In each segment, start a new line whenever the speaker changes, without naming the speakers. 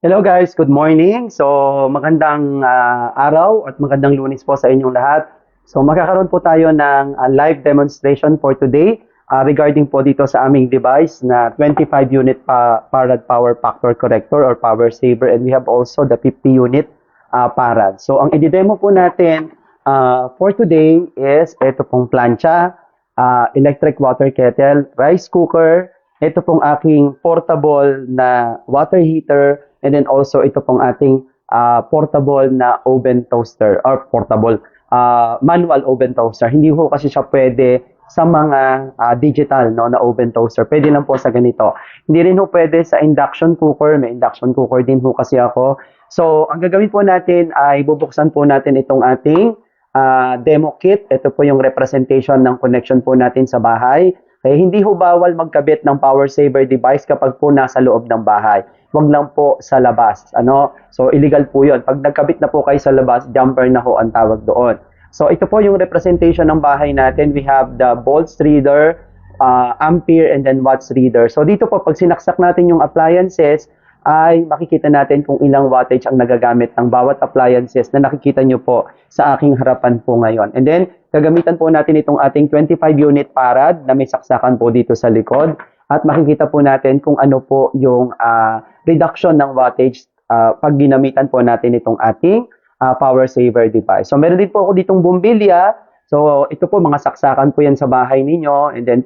Hello guys, good morning. So magandang araw at magandang Lunes po sa inyong lahat. So magkakaroon po tayo ng live demonstration for today regarding po dito sa aming device na 25 unit farad power factor corrector or power saver, and we have also the 50 unit farad. So ang i-demo po natin for today is ito pong plancha, electric water kettle, rice cooker, ito pong aking portable na water heater, and then also ito pong ating portable na oven toaster or portable manual oven toaster. Hindi ho kasi siya pwede sa mga digital no, na oven toaster. Pwede lang po sa ganito. Hindi rin ho pwede sa induction cooker. May induction cooker din ho kasi ako. So, ang gagawin po natin ay bubuksan po natin itong ating demo kit. Ito po yung representation ng connection po natin sa bahay. Kaya hindi ho bawal magkabit ng power saver device kapag po nasa loob ng bahay. Huwag lang po sa labas. So, illegal po yun. Pag nagkabit na po kayo sa labas, jumper na ho ang tawag doon. So, ito po yung representation ng bahay natin. We have the volts reader, ampere, and then watts reader. So, dito po, pag sinaksak natin yung appliances, ay makikita natin kung ilang wattage ang nagagamit ng bawat appliances na nakikita nyo po sa aking harapan po ngayon. And then, gagamitan po natin itong ating 25 unit farad na may saksakan po dito sa likod. At makikita po natin kung ano po yung reduction ng wattage pag ginamitan po natin itong ating power saver device. So, meron din po ako ditong bumbilya. So, ito po, mga saksakan po yan sa bahay ninyo. And then,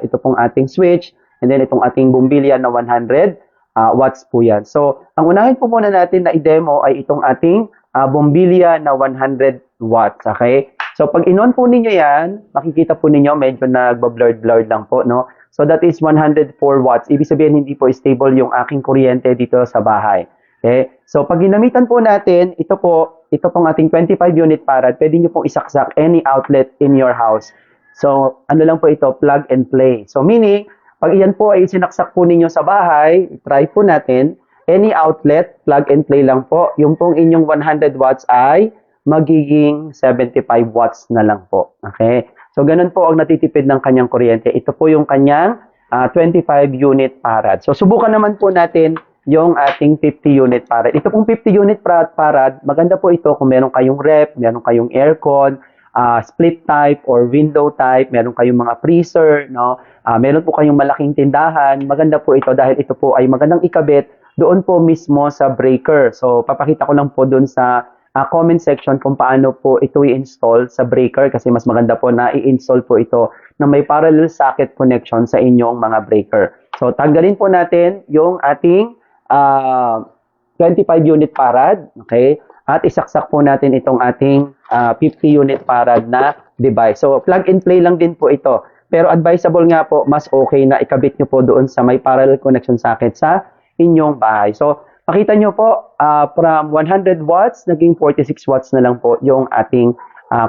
ito pong ating switch. And then, itong ating bumbilya na 100 watts po yan. So, ang unahin po muna natin na i-demo ay itong ating bumbilya na 100 watts. Okay? So, pag in-on po ninyo yan, makikita po ninyo medyo nagba-blurred lang po, no? So, that is 104 watts. Ibig sabihin, hindi po stable yung aking kuryente dito sa bahay. Okay? So, pag ginamitan po natin, ito pong ating 25 unit farad, pwede nyo pong isaksak any outlet in your house. So, ano lang po ito, plug and play. So, meaning, pag iyan po ay sinaksak po ninyo sa bahay, try po natin, any outlet, plug and play lang po. Yung pong inyong 100 watts ay magiging 75 watts na lang po. Okay? So, ganun po ang natitipid ng kanyang kuryente. Ito po yung kanyang 25 unit farad. So, subukan naman po natin yung ating 50 unit farad. Ito pong 50 unit farad, maganda po ito kung meron kayong ref, meron kayong aircon, split type or window type, meron kayong mga freezer, no? Meron po kayong malaking tindahan, maganda po ito dahil ito po ay magandang ikabit doon po mismo sa breaker. So, papakita ko lang po doon sa comment section kung paano po ito i-install sa breaker kasi mas maganda po na i-install po ito na may parallel socket connection sa inyong mga breaker. So, tanggalin po natin yung ating 25 unit farad, okay? At isaksak po natin itong ating 50 unit farad na device. So, plug and play lang din po ito. Pero advisable nga po, mas okay na ikabit nyo po doon sa may parallel connection socket sa inyong bahay. So, makita nyo po, from 100 watts, naging 46 watts na lang po yung ating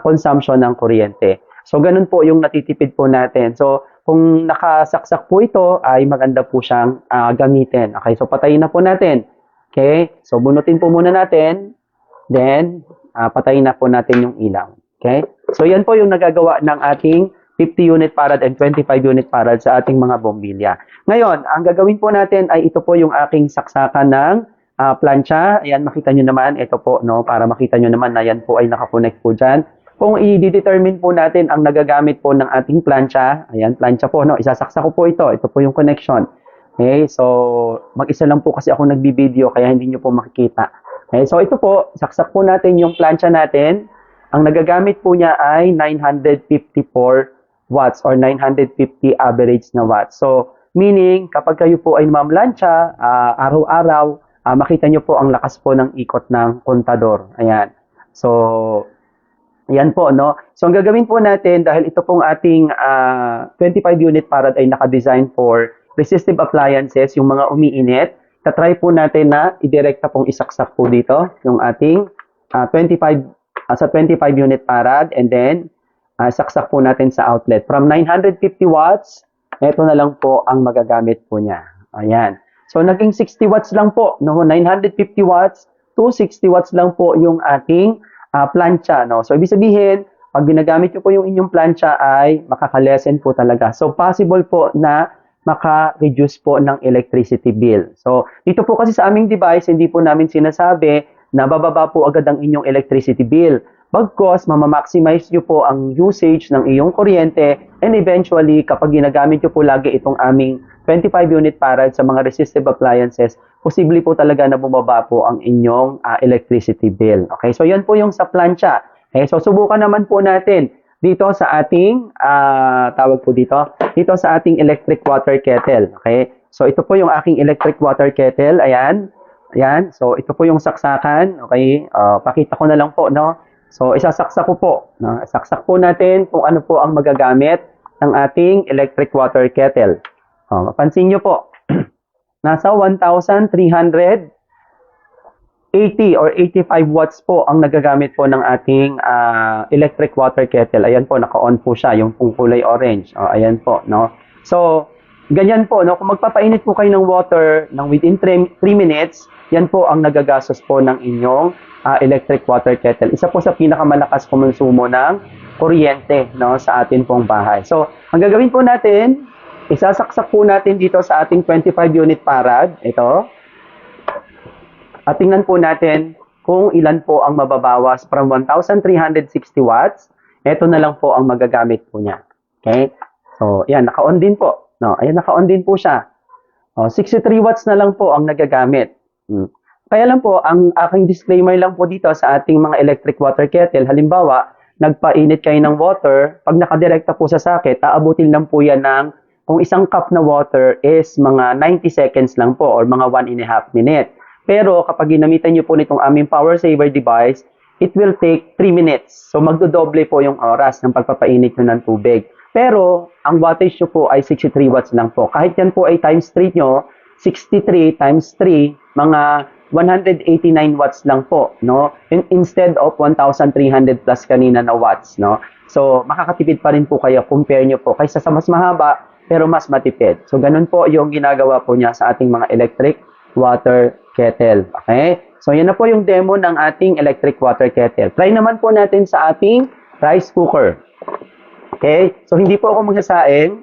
consumption ng kuryente. So, ganun po yung natitipid po natin. So, kung nakasaksak po ito, ay maganda po siyang gamitin. Okay, so patayin na po natin. Okay, so bunutin po muna natin. Then, patayin na po natin yung ilaw. Okay, so yan po yung nagagawa ng ating 50 unit farad and 25 unit farad sa ating mga bombilya. Ngayon, ang gagawin po natin ay ito po yung aking saksakan ng plancha. Ayan, makita nyo naman. Ito po, no, para makita nyo naman na yan po ay nakakonect po dyan. Kung i-determine po natin ang nagagamit po ng ating plancha, ayan, plancha po, no, isasaksak ko po ito. Ito po yung connection. Okay, so mag-isa lang po kasi ako nagbibideo kaya hindi nyo po makikita. Okay, so ito po, saksak po natin yung plancha natin. Ang nagagamit po niya ay 954 watts or 950 average na watts. So, meaning, kapag kayo po ay mamlansya, araw-araw, makita nyo po ang lakas po ng ikot ng kontador. Ayan. So, ayan po, no? So, ang gagawin po natin, dahil ito pong ating 25 unit farad ay naka-design for resistive appliances, yung mga umiinit, tatry po natin na idirekta pong isaksak po dito, yung ating 25 unit farad, and then, saksak po natin sa outlet. From 950 watts, ito na lang po ang magagamit po niya. Ayan. So, naging 60 watts lang po. No? 950 watts to 60 watts lang po yung ating plancha. No? So, ibig sabihin, pag ginagamit nyo po yung inyong plancha ay makakalesen po talaga. So, possible po na maka-reduce po ng electricity bill. So, dito po kasi sa aming device, hindi po namin sinasabi na bababa po agad ang inyong electricity bill. Bagkos, mamamaximize nyo po ang usage ng iyong kuryente and eventually, kapag ginagamit nyo po lagi itong aming 25 unit farad sa mga resistive appliances, posible po talaga na bumaba po ang inyong electricity bill. Okay, so yan po yung sa plancha. Okay, so subukan naman po natin dito sa ating, tawag po dito sa ating electric water kettle. Okay, so ito po yung aking electric water kettle. Ayan, ayan. So ito po yung saksakan. Okay, pakita ko na lang po, no? So isasaksak ko po. No? Saksak po natin kung ano po ang magagamit ng ating electric water kettle. Mapansin nyo po, nasa 1,380 or 85 watts po ang nagagamit po ng ating electric water kettle. Ayan po, naka-on po siya, yung pong kulay orange. Ayan po, no? So, ganyan po, no? Kung magpapainit po kayo ng water ng within 3 minutes, yan po ang nagagastos po ng inyong electric water kettle. Isa po sa pinakamalakas kumonsumo ng kuryente, no, sa atin pong bahay. So, ang gagawin po natin, isasaksak po natin dito sa ating 25 unit farad. Ito. At tingnan po natin kung ilan po ang mababawas from 1,360 watts. Ito na lang po ang magagamit po niya. Okay? So, yan, naka-on din po. No, ayan, naka-on din po siya. 63 watts na lang po ang nagagamit. Kaya lang po, ang aking disclaimer lang po dito sa ating mga electric water kettle, halimbawa, nagpainit kayo ng water, pag nakadirekta po sa socket, aabutin lang po yan ng, kung isang cup na water is mga 90 seconds lang po or mga 1.5 minute. Pero kapag ginamitan nyo po nitong aming power saver device, it will take 3 minutes. So magdodoble po yung oras ng pagpapainit nyo ng tubig. Pero ang wattage nyo po ay 63 watts lang po. Kahit yan po ay times 3 nyo, 63 times 3, mga 189 watts lang po, no? Instead of 1,300 plus kanina na watts, no? So, makakatipid pa rin po kayo, compare nyo po, kaysa sa mas mahaba, pero mas matipid. So, ganun po yung ginagawa po niya sa ating mga electric water kettle. Okay? So, yan na po yung demo ng ating electric water kettle. Try naman po natin sa ating rice cooker. Okay? So, hindi po ako magsasaing.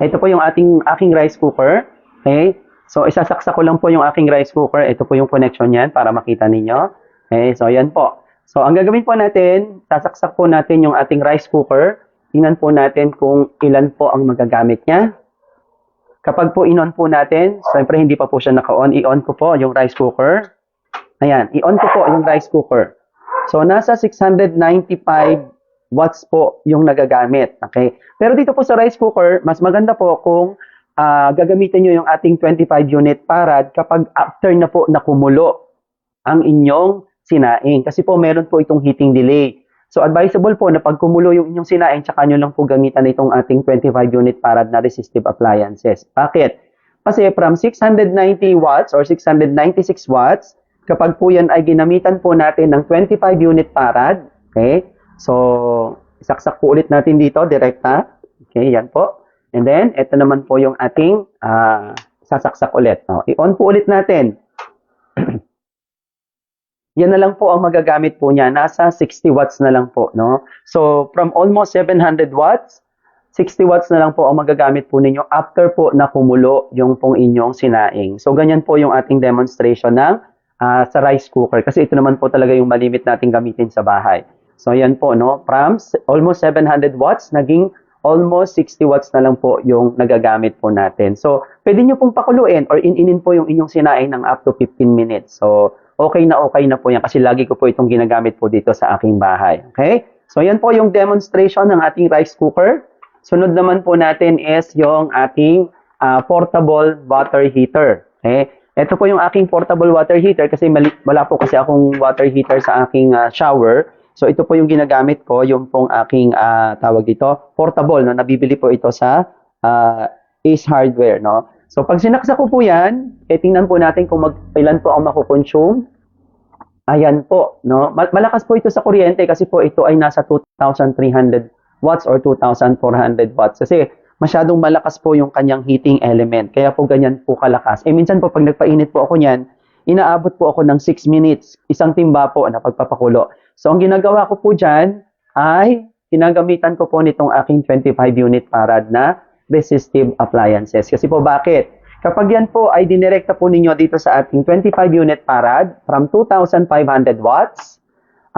Ito po yung aking rice cooker. Okay? So, isasaksak ko lang po yung aking rice cooker. Ito po yung connection niyan para makita ninyo. Okay, so yan po. So, ang gagawin po natin, sasaksak po natin yung ating rice cooker. Tingnan po natin kung ilan po ang magagamit niya. Kapag po in-on po natin, siyempre hindi pa po siya naka-on, i-on ko po yung rice cooker. Ayan, i-on ko po yung rice cooker. So, nasa 695 watts po yung nagagamit. Okay? Pero dito po sa rice cooker, mas maganda po kung gagamitin nyo yung ating 25 unit farad kapag after na po nakumulo ang inyong sinaing. Kasi po meron po itong heating delay. So advisable po na pag kumulo yung inyong sinaing, tsaka nyo lang po gamitan itong ating 25 unit farad na resistive appliances. Bakit? Kasi from 690 watts or 696 watts, kapag po yan ay ginamitan po natin ng 25 unit farad, okay? So, isaksak po ulit natin dito, direkta. Okay, yan po. And then, ito naman po yung ating sasaksak ulit. No? I-on po ulit natin. Yan na lang po ang magagamit po niya. Nasa 60 watts na lang po. No? So, from almost 700 watts, 60 watts na lang po ang magagamit po ninyo after po na kumulo yung pong inyong sinaing. So, ganyan po yung ating demonstration ng sa rice cooker. Kasi ito naman po talaga yung malimit nating gamitin sa bahay. So, yan po. No? From almost 700 watts, naging almost 60 watts na lang po yung nagagamit po natin. So, pwede nyo pong pakuluin or ininin po yung inyong sinaing ng up to 15 minutes. So, okay na po yan kasi lagi ko po itong ginagamit po dito sa aking bahay. Okay? So, yan po yung demonstration ng ating rice cooker. Sunod naman po natin is yung ating portable water heater. Okay? Ito po yung aking portable water heater kasi wala po kasi akong water heater sa aking shower. So, ito po yung ginagamit ko, yung pong aking, tawag dito, portable, no? Nabibili po ito sa Ace Hardware, no? So, pag sinaksak ko po yan, tingnan po natin kung ilan po ang makukonsume. Ayan po, no? Malakas po ito sa kuryente kasi po ito ay nasa 2,300 watts or 2,400 watts. Kasi masyadong malakas po yung kanyang heating element. Kaya po ganyan po kalakas. Minsan po pag nagpainit po ako niyan, inaabot po ako ng 6 minutes. Isang timba po na pagpapakulo. So, ang ginagawa ko po dyan ay ginagamitan ko po nitong aking 25 unit farad na resistive appliances. Kasi po bakit? Kapag yan po ay dinirekta po ninyo dito sa ating 25 unit farad from 2,500 watts,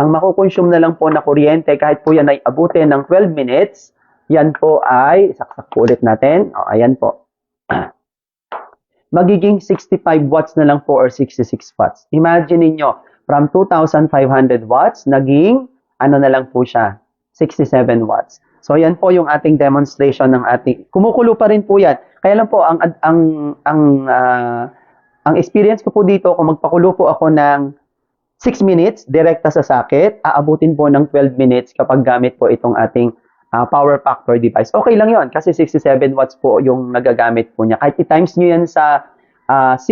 ang makukonsume na lang po na kuryente kahit po yan ay abutin ng 12 minutes, yan po ay, saksak po ulit natin, ayan po, magiging 65 watts na lang po or 66 watts. Imagine niyo from 2,500 watts, naging, ano na lang po siya, 67 watts. So yan po yung ating demonstration ng ating, kumukulo pa rin po yan. Kaya lang po, ang experience ko po dito, kung magpakulo po ako ng 6 minutes, direkta sa socket, aabutin po ng 12 minutes kapag gamit po itong ating power factor device. Okay lang yon kasi 67 watts po yung nagagamit po niya. Kahit i-times nyo yan sa 6,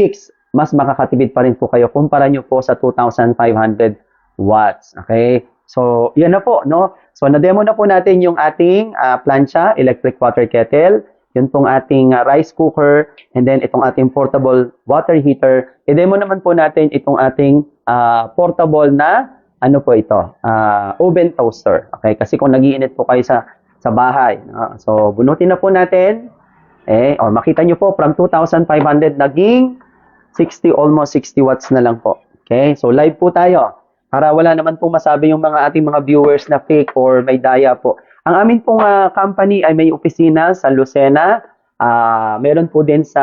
mas makakatipid pa rin po kayo kumpara nyo po sa 2,500 watts. Okay? So, yan na po, no? So, na-demo na po natin yung ating plancha, electric water kettle, yun pong ating rice cooker, and then itong ating portable water heater. I-demo naman po natin itong ating portable na, ano po ito, oven toaster. Okay, kasi kung nagiinit po kayo sa bahay. So, bunutin na po natin. Makita nyo po, from 2,500 naging 60, almost 60 watts na lang po. Okay, so live po tayo. Para wala naman pong masabi yung ating mga viewers na fake or may daya po. Ang amin pong company ay may opisina sa Lucena, meron po din sa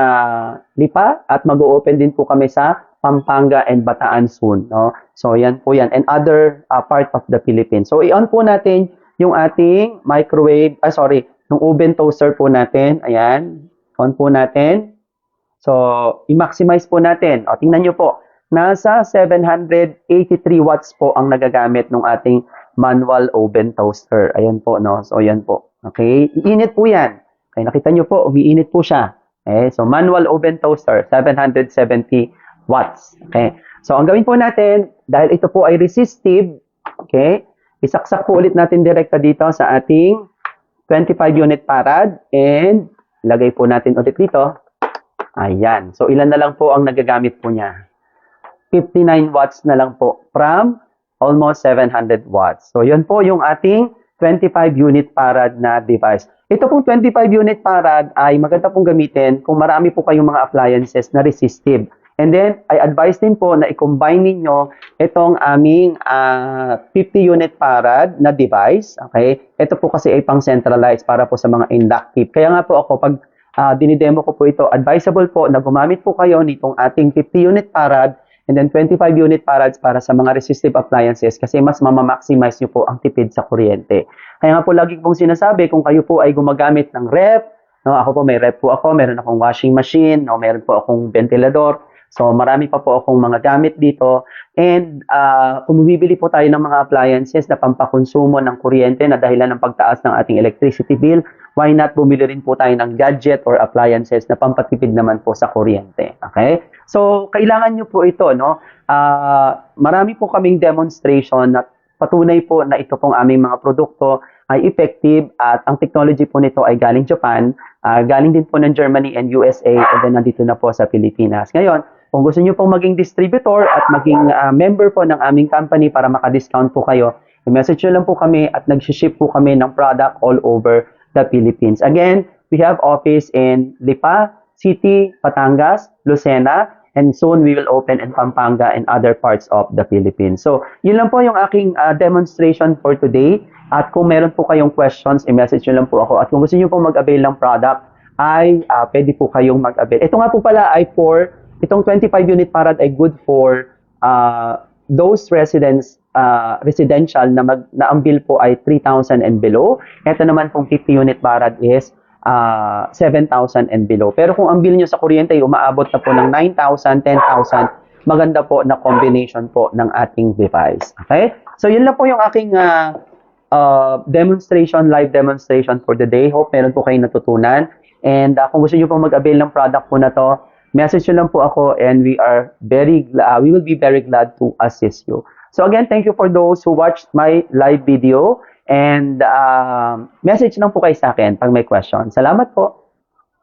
Lipa, at mag-o-open din po kami sa Pampanga and Bataan soon. No? So yan po yan, and other part of the Philippines. So i-on po natin yung ating microwave, yung oven toaster po natin. Ayan, on po natin. So i-maximize po natin. O, tingnan nyo po. Nasa 783 watts po ang nagagamit ng ating manual oven toaster. Ayan po, no? So, ayan po. Okay? Iinit po yan. Okay, nakita nyo po, umiinit po siya. Okay? So, manual oven toaster, 770 watts. Okay? So, ang gawin po natin, dahil ito po ay resistive, okay? Isaksak po ulit natin direkta dito sa ating 25 unit farad and lagay po natin ulit dito. Ayan. So, ilan na lang po ang nagagamit po niya? 59 watts na lang po from almost 700 watts. So, yun po yung ating 25 unit farad na device. Ito pong 25 unit farad ay maganda pong gamitin kung marami po kayong mga appliances na resistive. And then, I advise din po na i-combine ninyo itong aming 50 unit farad na device. Okay? Ito po kasi ay pang-centralized para po sa mga inductive. Kaya nga po ako, pag dinidemo ko po ito, advisable po na gumamit po kayo nitong ating 50 unit farad and then 25 unit farads para sa mga resistive appliances kasi mas mamamaximize nyo po ang tipid sa kuryente. Kaya nga po lagi pong sinasabi, kung kayo po ay gumagamit ng ref, no, ako po may ref po ako, meron akong washing machine, no, meron po akong ventilador, so marami pa po akong mga gamit dito. And kung bibili po tayo ng mga appliances na pampakonsumo ng kuryente na dahilan ng pagtaas ng ating electricity bill, why not bumili rin po tayo ng gadget or appliances na pampatipid naman po sa kuryente. Okay? So, kailangan nyo po ito, no? Marami po kaming demonstration na patunay po na ito pong aming mga produkto ay effective at ang technology po nito ay galing Japan, galing din po ng Germany and USA, and then nandito na po sa Pilipinas. Ngayon, kung gusto nyo pong maging distributor at maging member po ng aming company para maka-discount po kayo, i-message nyo lang po kami at nag-ship po kami ng product all over the Philippines. Again, we have office in Lipa City, Batangas, Lucena, and soon we will open in Pampanga and other parts of the Philippines. So, yun lang po yung aking demonstration for today. At kung meron po kayong questions, i-message nyo lang po ako. At kung gusto nyo po mag-avail ng product, ay pwede po kayong mag-avail. Ito nga po pala ay itong 25 unit farad ay good for those residential na ang bill po ay 3,000 and below. Ito naman pong 50 unit farad is 7,000 and below. Pero kung ang bill nyo sa kuryente ay umaabot na po ng 9,000, 10,000, maganda po na combination po ng ating device. Okay? So, yun lang po yung aking live demonstration for the day. Hope meron po kayong natutunan. And kung gusto nyo pong mag-avail ng product po na to, message nyo lang po ako and we will be very glad to assist you. So again, thank you for those who watched my live video and message lang po kayo sa akin pag may question. Salamat po.